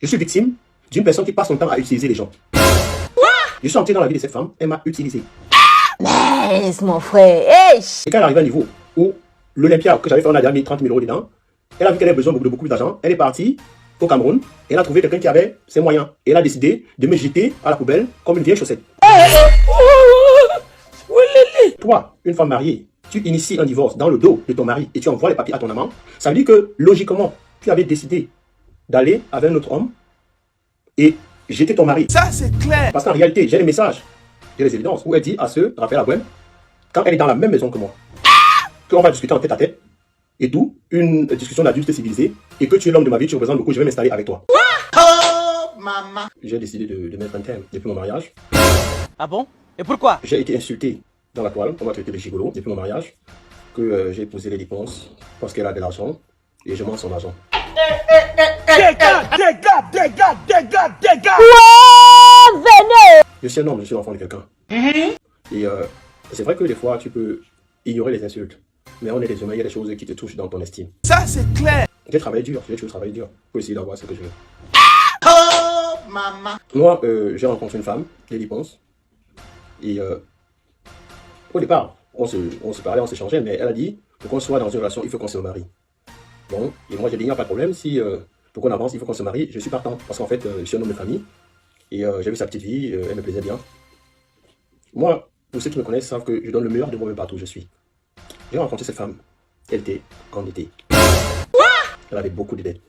Je suis victime d'une personne qui passe son temps à utiliser les gens. Je suis entré dans la vie de cette femme, elle m'a utilisé. Mais mon frère, hey! Et quand elle arrive à un niveau où l'Olympia que j'avais fait, on a déjà mis 30 000 € dedans, elle a vu qu'elle avait besoin de beaucoup plus d'argent, elle est partie au Cameroun, et elle a trouvé quelqu'un qui avait ses moyens. Et elle a décidé de me jeter à la poubelle comme une vieille chaussette. Toi, une femme mariée, tu inities un divorce dans le dos de ton mari et tu envoies les papiers à ton amant, ça veut dire que, logiquement, tu avais décidé d'aller avec un autre homme et jeter ton mari. Ça, c'est clair. Parce qu'en réalité, j'ai les messages, j'ai les évidences où elle dit à ce Raphaël Abouem, quand elle est dans la même maison que moi, qu'on va discuter en tête à tête, et tout, une discussion d'adulte civilisé, et que tu es l'homme de ma vie, tu représentes beaucoup, je vais m'installer avec toi. Oh, maman. J'ai décidé de mettre un terme depuis mon mariage. Ah bon? Et pourquoi? J'ai été insulté dans la toile, on m'a traité de gigolo depuis mon mariage, que j'ai épousé les dépenses parce qu'elle a de l'argent, et je mange son argent. Dégage! Ouais, venez! Je suis un homme, je suis l'enfant de quelqu'un. Et c'est vrai que des fois, tu peux ignorer les insultes. Mais on est des humains, il y a des choses qui te touchent dans ton estime. Ça, c'est clair. J'ai travaillé dur, j'ai toujours travaillé dur pour essayer d'avoir ce que je veux. Oh, maman. Moi, j'ai rencontré une femme, Lily Ponce. Et au départ, on se parlait, on s'échangeait, mais elle a dit, pour qu'on soit dans une relation, il faut qu'on se marie. Bon, et moi j'ai dit, il n'y a pas de problème, si pour qu'on avance, il faut qu'on se marie, je suis partant. Parce qu'en fait, je suis un homme de famille. Et j'ai vu sa petite vie, elle me plaisait bien. Moi, pour ceux qui me connaissent, savent que je donne le meilleur de moi-même partout où je suis. J'ai rencontré cette femme, elle était endettée. Elle avait beaucoup de dettes.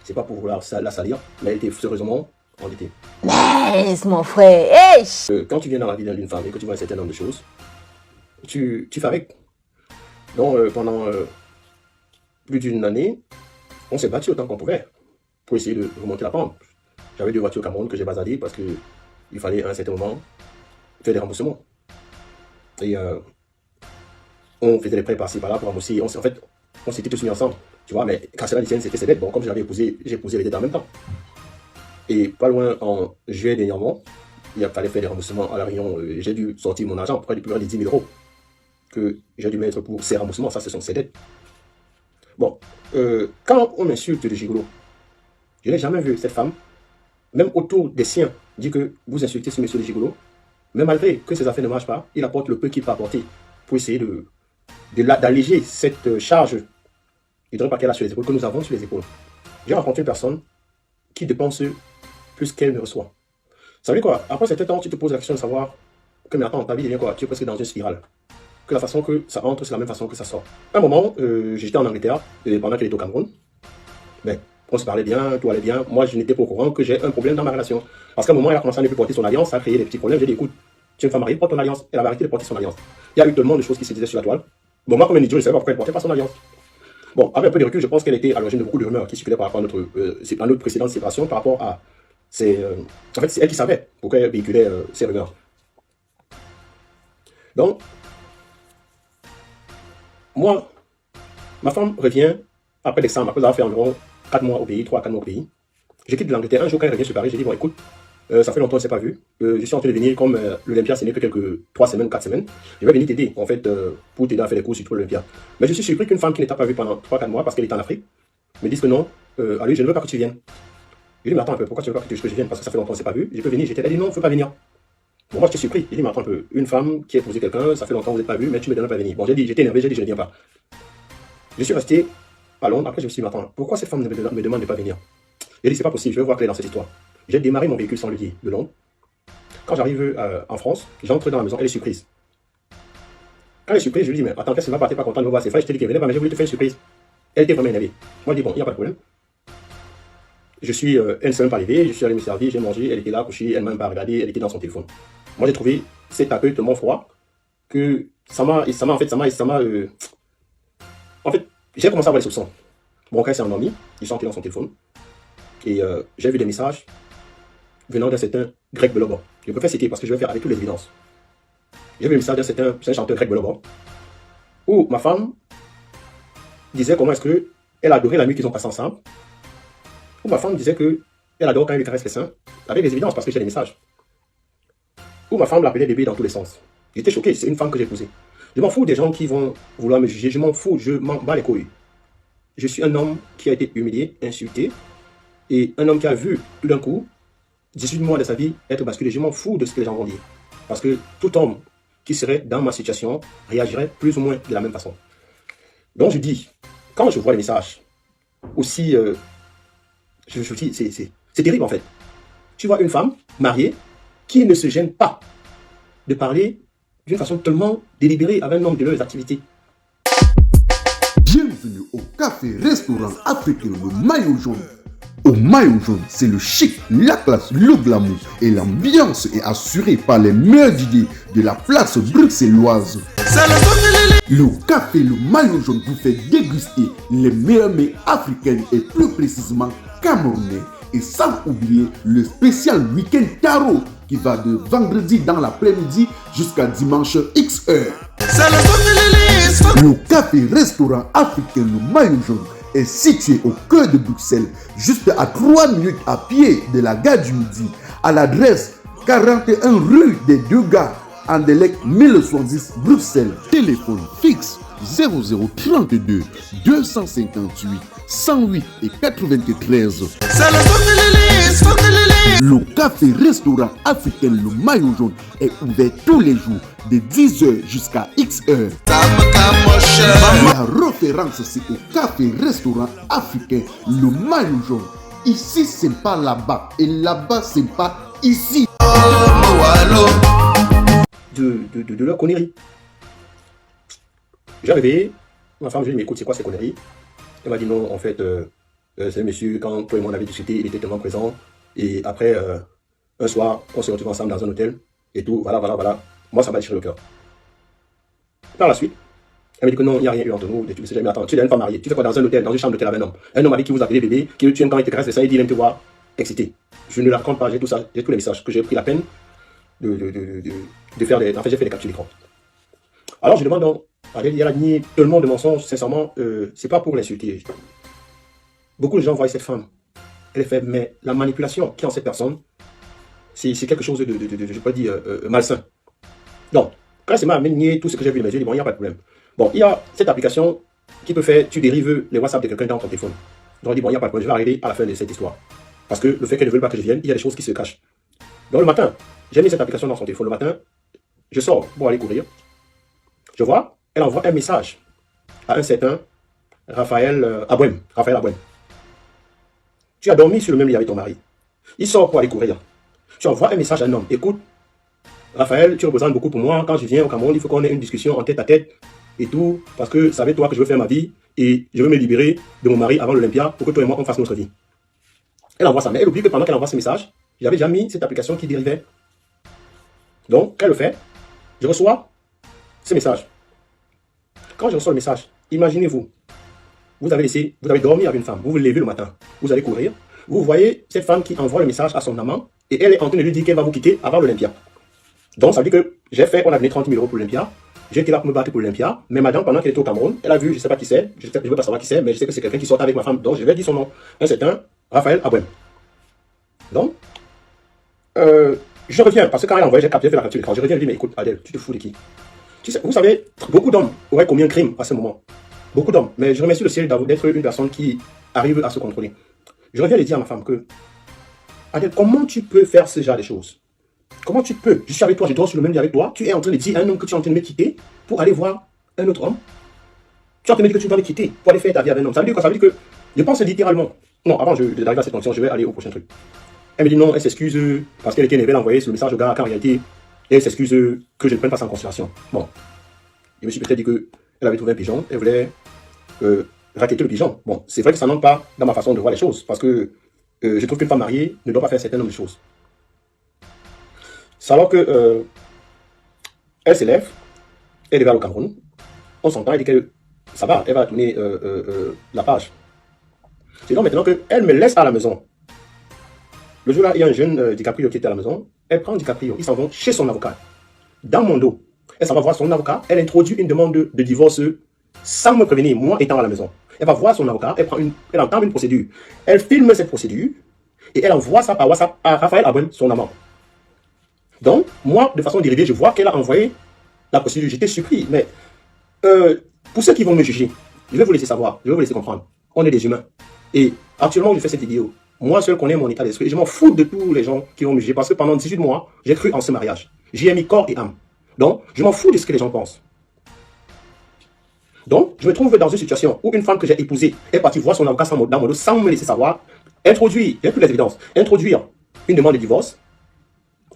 C'est pas pour vouloir la salir, mais elle était sérieusement endettée. Mais mon frère, hey! Quand tu viens dans la vie d'une femme et que tu vois un certain nombre de choses, tu fais avec. Donc pendant plus d'une année, on s'est battu autant qu'on pouvait pour essayer de remonter la pente. J'avais 2 voitures au Cameroun que j'ai basadées parce qu'il fallait à un certain moment faire des remboursements. Et on faisait des prêts par-ci par-là pour rembourser. En fait, on s'était tous mis ensemble. Tu vois, mais quand cela c'était ses dettes. Bon, comme je l'avais épousé, j'ai épousé les dettes en même temps. Et pas loin, en juillet dernièrement, il fallait faire des remboursements à la Réunion. J'ai dû sortir mon argent, près de 10 000 € que j'ai dû mettre pour ces remboursements. Ça, ce sont ses dettes. Bon, quand on m'insulte de gigolo, je n'ai jamais vu cette femme, même autour des siens, dire que vous insultez ce monsieur de gigolo. Mais malgré que ses affaires ne marchent pas, il apporte le peu qu'il peut apporter pour essayer d'alléger cette charge, je dirais pas qu'elle a sur les épaules, que nous avons sur les épaules. J'ai rencontré une personne qui dépense plus qu'elle ne reçoit. Ça veut dire quoi? Après certain temps, tu te poses la question de savoir que, mais attends, ta vie devient quoi? Tu es presque dans une spirale. Que la façon que ça entre, c'est la même façon que ça sort. À un moment, j'étais en Angleterre, pendant qu'elle était au Cameroun. Mais on se parlait bien, tout allait bien. Moi, je n'étais pas au courant que j'ai un problème dans ma relation. Parce qu'à un moment, elle a commencé à ne plus porter son alliance, ça a créé des petits problèmes. J'ai dit, écoute, tu es une femme mariée, porte ton alliance. Elle avait arrêté de porter son alliance. Il y a eu tellement de choses qui se disaient sur la toile. Bon, moi, comme un idiot, je ne savais pas pourquoi elle ne portait pas son alliance. Bon, avec un peu de recul, je pense qu'elle était à l'origine de beaucoup de rumeurs qui circulaient par rapport à notre précédente séparation, par rapport à en fait, c'est elle qui savait pourquoi elle véhiculait ces rumeurs. Donc, moi, ma femme revient après décembre, après avoir fait environ 4 mois au pays, 3 à 4 mois au pays. Je quitte l'Angleterre. Un jour, quand elle revient sur Paris, j'ai dit, bon, écoute, ça fait longtemps qu'on ne s'est pas vu. Je suis en train de venir comme l'Olympia, ce n'est que 3 semaines, 4 semaines. Je vais venir t'aider, en fait, pour t'aider à faire les courses sur tout l'Olympia. Mais je suis surpris qu'une femme qui n'était pas vue pendant 3-4 mois, parce qu'elle est en Afrique, me dise que non, allez, je ne veux pas que tu viennes. Je lui dis, mais attends un peu, pourquoi tu veux pas que je vienne? Parce que ça fait longtemps qu'on ne s'est pas vu. Je peux venir. Elle dit, non, je ne veux pas venir. Bon, moi, j'étais surpris. J'ai dit, mais attends un peu, une femme qui a épousé quelqu'un, ça fait longtemps que vous n'êtes pas vu, mais tu me donnes pas venir. Bon, j'étais énervé, j'ai dit, je ne viens pas. Je suis resté à Londres. Après, je me suis dit, mais attends, pourquoi cette femme me demande de ne pas venir? J'ai dit, c'est pas possible, je vais voir clair dans cette histoire. J'ai démarré mon véhicule sans levier de Londres. Quand j'arrive en France, j'entre dans la maison, elle est surprise. Quand elle est surprise, je lui dis, mais attends, qu'est-ce que tu pas content de me voir? C'est vrai, je t'ai dit qu'elle venait pas, mais j'ai voulu te faire une surprise. Elle était vraiment énervée. Moi, je dis, bon, il n'y a pas de problème. Je suis, elle ne s'est même pas levée, je suis allé me servir, j'ai mangé, elle était là, couchée, elle m'a même pas regardé, elle était dans son téléphone. Moi, j'ai trouvé cet accueil tellement froid que en fait, j'ai commencé à avoir des soupçons. Mon frère s'est endormi, il s'est entré dans son téléphone. Et j'ai vu des messages venant d'un certain Greg Belobo. Je préfère citer parce que je vais faire avec toutes les évidences. J'ai vu un message d'un certain chanteur Greg Belobo, où ma femme disait comment est-ce qu'elle adorait la nuit qu'ils ont passée ensemble. Où ma femme disait qu'elle adore quand il lui caresse les seins, avec des évidences parce que j'ai des messages. Où ma femme l'appelait bébé dans tous les sens. J'étais choqué, c'est une femme que j'ai épousée. Je m'en fous des gens qui vont vouloir me juger, je m'en fous, je m'en bats les couilles. Je suis un homme qui a été humilié, insulté, Et un homme qui a vu tout d'un coup 18 mois de sa vie être basculé, je m'en fous de ce que les gens vont dire. Parce que tout homme qui serait dans ma situation réagirait plus ou moins de la même façon. Donc je dis, quand je vois les messages, aussi, je me dis, c'est terrible en fait. Tu vois une femme mariée qui ne se gêne pas de parler d'une façon tellement délibérée avec un homme de leurs activités. Bienvenue au café-restaurant africain Le Maillot Jaune. Au Maillot Jaune, c'est le chic, la classe, le glamour et l'ambiance est assurée par les meilleurs idées de la place bruxelloise. Le café Le Maillot Jaune vous fait déguster les meilleurs mets africains et plus précisément camerounais. Et sans oublier le spécial week-end tarot qui va de vendredi dans l'après-midi jusqu'à dimanche XH. Le café-restaurant africain Le Maillot Jaune est situé au cœur de Bruxelles, juste à 3 minutes à pied de la gare du Midi, à l'adresse 41 rue des Deux Gares, Anderlecht 1070 Bruxelles. Téléphone fixe 0032 258 108 et 93. Le café-restaurant africain Le Maillot Jaune est ouvert tous les jours de 10h jusqu'à XH. La référence, c'est au café-restaurant africain Le Maillot Jaune. Ici, c'est pas là-bas. Et là-bas, c'est pas ici. De leur connerie. J'ai réveillé, ma femme, je lui ai dit, mais écoute, c'est quoi ces conneries? Elle m'a dit non, en fait, c'est un monsieur, quand toi et moi on avait discuté, il était tellement présent. Et après, un soir, on s'est retrouvés ensemble dans un hôtel. Et tout, voilà. Moi, ça m'a déchiré le cœur. Par la suite, elle m'a dit que non, il n'y a rien eu entre nous. Et tu me dis, mais attends, tu n'es pas marié. Tu fais quoi dans un hôtel, dans une chambre d'hôtel avec un homme? Un homme avec qui vous appelez bébé, qui tu aimes quand il te caresse les seins, il dit, il aime te voir excité. Je ne la raconte pas, j'ai tout ça, j'ai tous les messages que j'ai pris la peine de faire des. En fait, j'ai fait des captures d'écran. Alors, je demande donc, elle a nié tellement de mensonges, sincèrement, c'est pas pour l'insulter. Beaucoup de gens voient cette femme, elle est faible, mais la manipulation qui est en cette personne, c'est quelque chose de je peux dire, malsain. Donc, quand c'est m'a nié tout ce que j'ai vu de mes yeux, je dis, bon, il n'y a pas de problème. Bon, il y a cette application qui peut faire, tu dérives les WhatsApp de quelqu'un dans ton téléphone. Donc, je dis, bon, il n'y a pas de problème, je vais arriver à la fin de cette histoire. Parce que le fait qu'elle ne veut pas que je vienne, il y a des choses qui se cachent. Donc, le matin, j'ai mis cette application dans son téléphone. Le matin, je sors pour aller courir. Je vois, elle envoie un message à un certain Raphaël Abouem. Tu as dormi sur le même lit avec ton mari. Il sort pour aller courir. Tu envoies un message à un homme. Écoute, Raphaël, tu représentes beaucoup pour moi. Quand je viens au Cameroun, il faut qu'on ait une discussion en tête à tête et tout. Parce que c'est avec toi que je veux faire ma vie et je veux me libérer de mon mari avant l'Olympia pour que toi et moi on fasse notre vie. Elle envoie ça. Mais elle oublie que pendant qu'elle envoie ce message, j'avais déjà mis cette application qui dérivait. Donc, qu'elle le fait, je reçois ce message. Quand je reçois le message, imaginez-vous, vous avez dormi avec une femme, vous vous levez le matin, vous allez courir, vous voyez cette femme qui envoie le message à son amant et elle est en train de lui dire qu'elle va vous quitter avant l'Olympia. Donc ça veut dire que on a donné 30 000 euros pour l'Olympia, j'ai été là pour me battre pour l'Olympia, mais madame, pendant qu'elle était au Cameroun, elle a vu, je ne sais pas qui c'est, je ne veux pas savoir qui c'est, mais je sais que c'est quelqu'un qui sort avec ma femme, donc je vais dire son nom, un certain Raphaël Abouem. Donc, je reviens, parce que quand elle a envoyé, j'ai fait la capture d'écran, je reviens et je dis, mais écoute, Adèle, tu te fous de qui? Tu sais, vous savez, beaucoup d'hommes auraient commis un crime à ce moment. Beaucoup d'hommes. Mais je remercie le ciel d'être une personne qui arrive à se contrôler. Je reviens de dire à ma femme que, Adèle, comment tu peux faire ce genre de choses? Comment tu peux? Je suis avec toi, je dors sur le même lit avec toi. Tu es en train de dire à un homme que tu es en train de me quitter pour aller voir un autre homme. Tu es en train de me dire que tu dois me quitter pour aller faire ta vie avec un homme. Ça veut dire quoi? Ça veut dire que, je pense littéralement. Non, avant d'arriver à cette fonction, je vais aller au prochain truc. Elle me dit non, elle s'excuse parce qu'elle était énervée d'envoyer ce message au gars, car en réalité, elle s'excuse que je ne prenne pas ça en considération. Bon. Je me suis peut-être dit qu'elle avait trouvé un pigeon, elle voulait raqueter le pigeon. Bon, c'est vrai que ça n'entre pas dans ma façon de voir les choses, parce que je trouve qu'une femme mariée ne doit pas faire un certain nombre de choses. C'est alors que elle s'élève, elle est vers le Cameroun, on s'entend, elle dit que ça va, elle va tourner la page. C'est donc maintenant qu'elle me laisse à la maison. Le jour-là, il y a un jeune DiCaprio qui était à la maison, elle prend DiCaprio, ils s'en vont chez son avocat, dans mon dos. Elle s'en va voir son avocat, elle introduit une demande de divorce sans me prévenir, moi étant à la maison. Elle va voir son avocat, elle entame une procédure. Elle filme cette procédure et elle envoie ça par WhatsApp à Raphaël Abouem, son amant. Donc, moi, de façon dérivée, je vois qu'elle a envoyé la procédure. J'étais surpris, mais pour ceux qui vont me juger, je vais vous laisser savoir, je vais vous laisser comprendre. On est des humains. Et actuellement, je fais cette vidéo. Moi seul connais mon état d'esprit. Et je m'en fous de tous les gens qui vont me juger. Parce que pendant 18 mois, j'ai cru en ce mariage. J'y ai mis corps et âme. Donc, je m'en fous de ce que les gens pensent. Donc, je me trouve dans une situation où une femme que j'ai épousée est partie voir son avocat dans mon dos sans me laisser savoir, introduire, il n'y a plus les évidences, introduire une demande de divorce,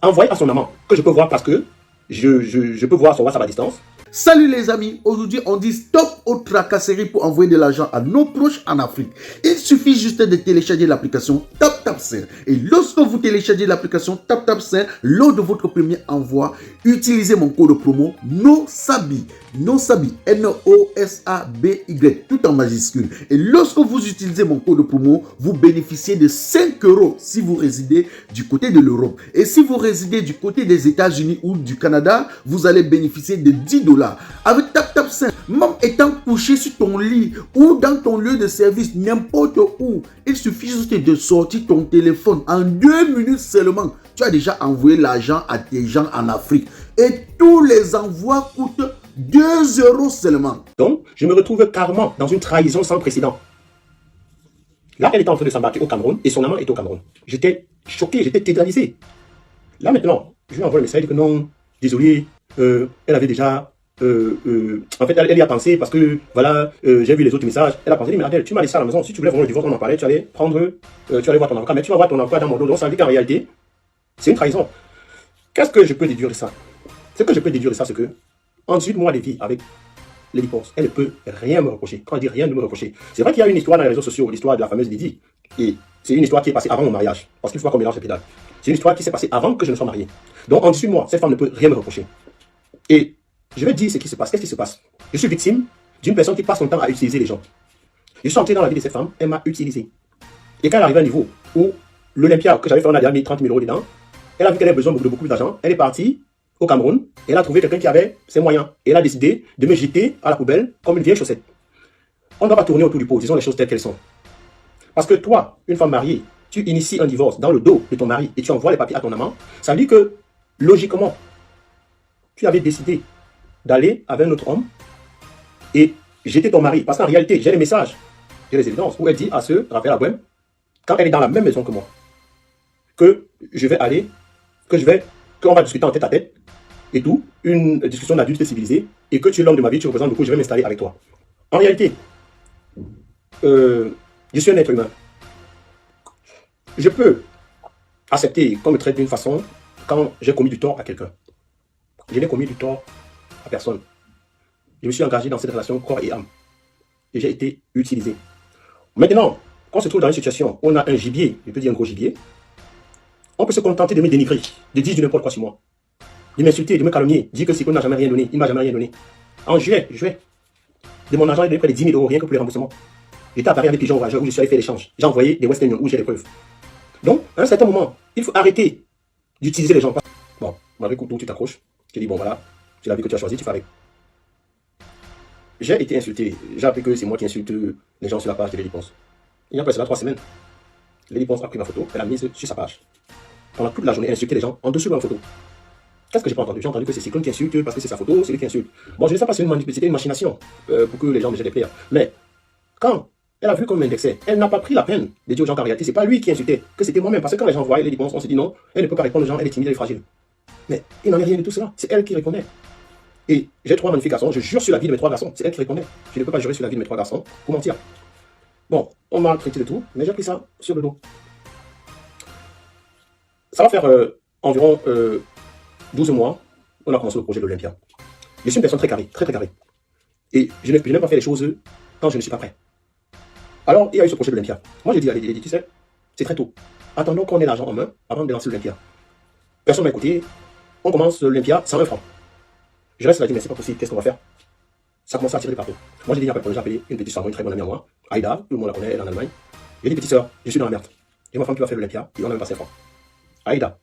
envoyer à son amant, que je peux voir parce que je peux voir son WhatsApp à distance. Salut les amis, aujourd'hui on dit stop aux tracasseries pour envoyer de l'argent à nos proches en Afrique. Il suffit juste de télécharger l'application TapTapSend. Et lorsque vous téléchargez l'application TapTapSend, lors de votre premier envoi, utilisez mon code promo NOSABI, N-O-S-A-B-Y, tout en majuscule. Et lorsque vous utilisez mon code promo, vous bénéficiez de 5 € si vous résidez du côté de l'Europe. Et si vous résidez du côté des États-Unis ou du Canada, vous allez bénéficier de 10 $. Avec TapTapSend, même étant couché sur ton lit ou dans ton lieu de service, n'importe où, il suffit juste de sortir ton téléphone. En 2 minutes seulement, tu as déjà envoyé l'argent à tes gens en Afrique. Et tous les envois coûtent 2 € seulement. Donc, je me retrouve carrément dans une trahison sans précédent. Là, elle était en train de s'embarquer au Cameroun et son amant est au Cameroun. J'étais choqué, j'étais tétanisé. Là maintenant, je lui envoie le message, elle dit que non, désolé, elle avait déjà... en fait, elle y a pensé parce que, voilà, j'ai vu les autres messages. Elle a pensé, mais Adèle, tu m'as laissé à la maison. Si tu voulais vraiment le divorce, on en parlait, tu allais prendre, tu allais voir ton avocat, mais tu vas voir ton avocat dans mon dos. Donc, ça veut dire qu'en réalité, c'est une trahison. Qu'est-ce que je peux déduire de ça? Ce que je peux déduire de ça, c'est que, en 18 mois de vie avec Lady Ponce, elle ne peut rien me reprocher. Quand elle dit rien de me reprocher, c'est vrai qu'il y a une histoire dans les réseaux sociaux, l'histoire de la fameuse Lady. Et c'est une histoire qui est passée avant mon mariage. Parce qu'il faut pas qu'on mélange les pédales. C'est une histoire qui s'est passée avant que je ne sois marié. Donc, en 18 mois, cette femme ne peut rien me reprocher. Et je vais dire ce qui se passe. Qu'est-ce qui se passe? Je suis victime d'une personne qui passe son temps à utiliser les gens. Je suis entré dans la vie de cette femme, elle m'a utilisé. Et quand elle arrive à un niveau où l'Olympia que j'avais fait, on a déjà mis 30 000 € dedans, elle a vu qu'elle avait besoin de beaucoup d'argent, elle est partie au Cameroun, et elle a trouvé quelqu'un qui avait ses moyens. Et elle a décidé de me jeter à la poubelle comme une vieille chaussette. On ne doit pas tourner autour du pot, disons les choses telles qu'elles sont. Parce que toi, une femme mariée, tu inities un divorce dans le dos de ton mari et tu envoies les papiers à ton amant, ça veut dire que, logiquement, tu avais décidé d'aller avec un autre homme et jeter ton mari. Parce qu'en réalité, j'ai les messages, j'ai les évidences où elle dit à ce Raphaël Abouem, quand elle est dans la même maison que moi, que je vais aller, qu'on va discuter en tête à tête et tout, une discussion d'adulte civilisé, et que tu es l'homme de ma vie, tu représentes beaucoup, je vais m'installer avec toi. En réalité, je suis un être humain. Je peux accepter qu'on me traite d'une façon quand j'ai commis du tort à quelqu'un. Je n'ai commis du tort à personne. Je me suis engagé dans cette relation corps et âme. Et j'ai été utilisé. Maintenant, quand on se trouve dans une situation où on a un gibier, je peux dire un gros gibier, on peut se contenter de me dénigrer, de dire du n'importe quoi sur moi, de m'insulter, de me calomnier, dire que Cyclone n'a jamais rien donné, il ne m'a jamais rien donné. En juillet, de mon argent, j'ai donné près de 10 000 € rien que pour les remboursements. J'étais à Paris avec les gens voyageurs où je suis allé faire l'échange. J'ai envoyé des Western Union où j'ai les preuves. Donc, à un certain moment, il faut arrêter d'utiliser les gens. Bon, malgré tout, tu t'accroches. Tu dis, bon voilà, c'est la vie que tu as choisie, tu fais avec. J'ai été insulté. J'ai appris que c'est moi qui insulte les gens sur la page de Lady Ponce. Il y a presque 3 semaines. Lady Ponce a pris ma photo, elle l'a mise sur sa page. Pendant toute la journée, elle insultait les gens en dessous de ma photo. Qu'est-ce que j'ai pas entendu? J'ai entendu que c'est Cyclone qui insulte parce que c'est sa photo, c'est lui qui insulte. Bon, je ne sais pas si c'était une machination pour que les gens me jettent des prières. Mais quand elle a vu qu'on m'indexait, elle n'a pas pris la peine de dire aux gens qu'en réalité, c'est pas lui qui insultait, que c'était moi-même. Parce que quand les gens voyaient Lady Ponce, on se dit non, elle ne peut pas répondre aux gens, elle est timide, elle est fragile. Mais il n'en est rien de tout cela. C'est elle qui répondait. Et j'ai 3 magnifiques garçons. Je jure sur la vie de mes 3 garçons. C'est elle qui répondait. Je ne peux pas jurer sur la vie de mes 3 garçons pour mentir. Bon, on m'a traité de tout, mais j'ai pris ça sur le dos. Ça va faire environ 12 mois. On a commencé le projet de l'Olympia. Je suis une personne très carrée, très carrée. Et je n'aime pas faire les choses quand je ne suis pas prêt. Alors, il y a eu ce projet de l'Olympia. Moi, j'ai dit à Lady, tu sais, c'est très tôt. Attendons qu'on ait l'argent en main avant de lancer l'Olympia. Personne ne m'a écouté. On commence l'Olympia 101 francs. Je reste là, je dis, mais c'est pas possible, qu'est-ce qu'on va faire? Ça commence à tirer de partout. Moi, j'ai dit, il n'y a pas de problème, j'ai appelé une petite soeur, une très bonne amie à moi, Aïda, tout le monde la connaît, elle est en Allemagne. J'ai dit, petite soeur, je suis dans la merde. J'ai ma femme qui va faire l'Olympia, et on a même pas 5 francs. Aïda,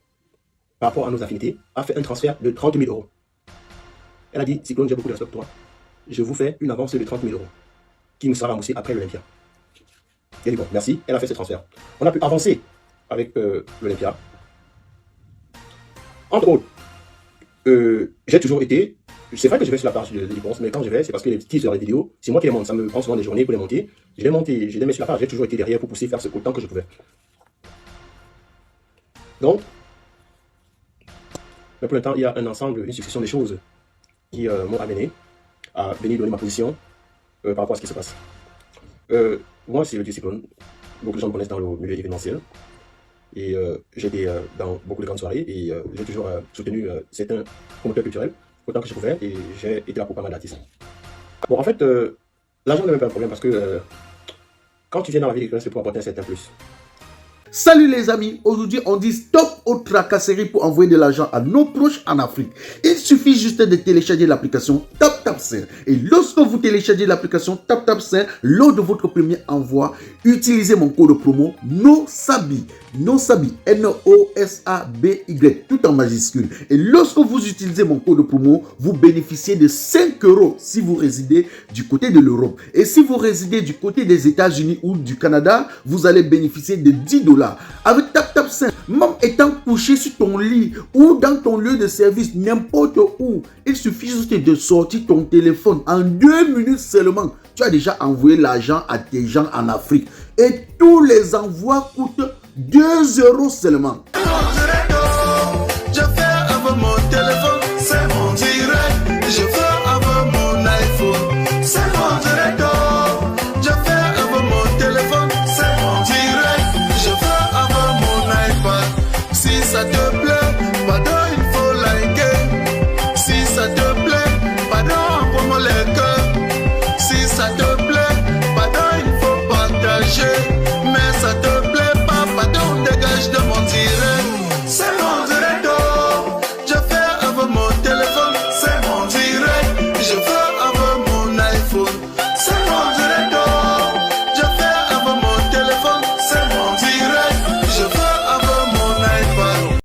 par rapport à nos affinités, a fait un transfert de 30 000 €. Elle a dit, Cyclone, j'ai beaucoup de respect pour toi. Je vous fais une avance de 30 000 € qui me sera remboursée après l'Olympia. J'ai dit, bon, merci, elle a fait ce transfert. On a pu avancer avec l'Olympia. Entre autres, j'ai toujours été, c'est vrai que je vais sur la page de Lady Ponce, mais quand je vais, c'est parce que les teasers, les vidéos, c'est moi qui les monte. Ça me prend souvent des journées pour les monter. Je les monte et je les mets sur la page. J'ai toujours été derrière pour pousser, faire ce autant que je pouvais. Donc, mais pour l'instant, il y a un ensemble, une succession de choses qui m'ont amené à venir donner ma position par rapport à ce qui se passe. Moi, c'est le Dieu-Cyclone. Beaucoup de gens me connaissent dans le milieu événementiel. Et j'ai été dans beaucoup de grandes soirées et j'ai toujours soutenu certains promoteurs culturels autant que je pouvais et j'ai été là pour pas mal d'artistes. Bon, en fait, l'argent n'est même pas un problème parce que quand tu viens dans la vie des c'est pour apporter un certain plus. Salut les amis, aujourd'hui on dit stop aux tracasseries pour envoyer de l'argent à nos proches en Afrique. Il suffit juste de télécharger l'application TapTapSend. Et lorsque vous téléchargez l'application TapTapSend, lors de votre premier envoi, utilisez mon code promo NOSABI, N-O-S-A-B-Y, tout en majuscule. Et lorsque vous utilisez mon code promo, vous bénéficiez de 5 € si vous résidez du côté de l'Europe. Et si vous résidez du côté des États-Unis ou du Canada, vous allez bénéficier de 10 $. Avec TapTapSend, même étant couché sur ton lit ou dans ton lieu de service, n'importe où, il suffit juste de sortir ton téléphone. En 2 minutes seulement, tu as déjà envoyé l'argent à tes gens en Afrique. Et tous les envois coûtent 2 € seulement.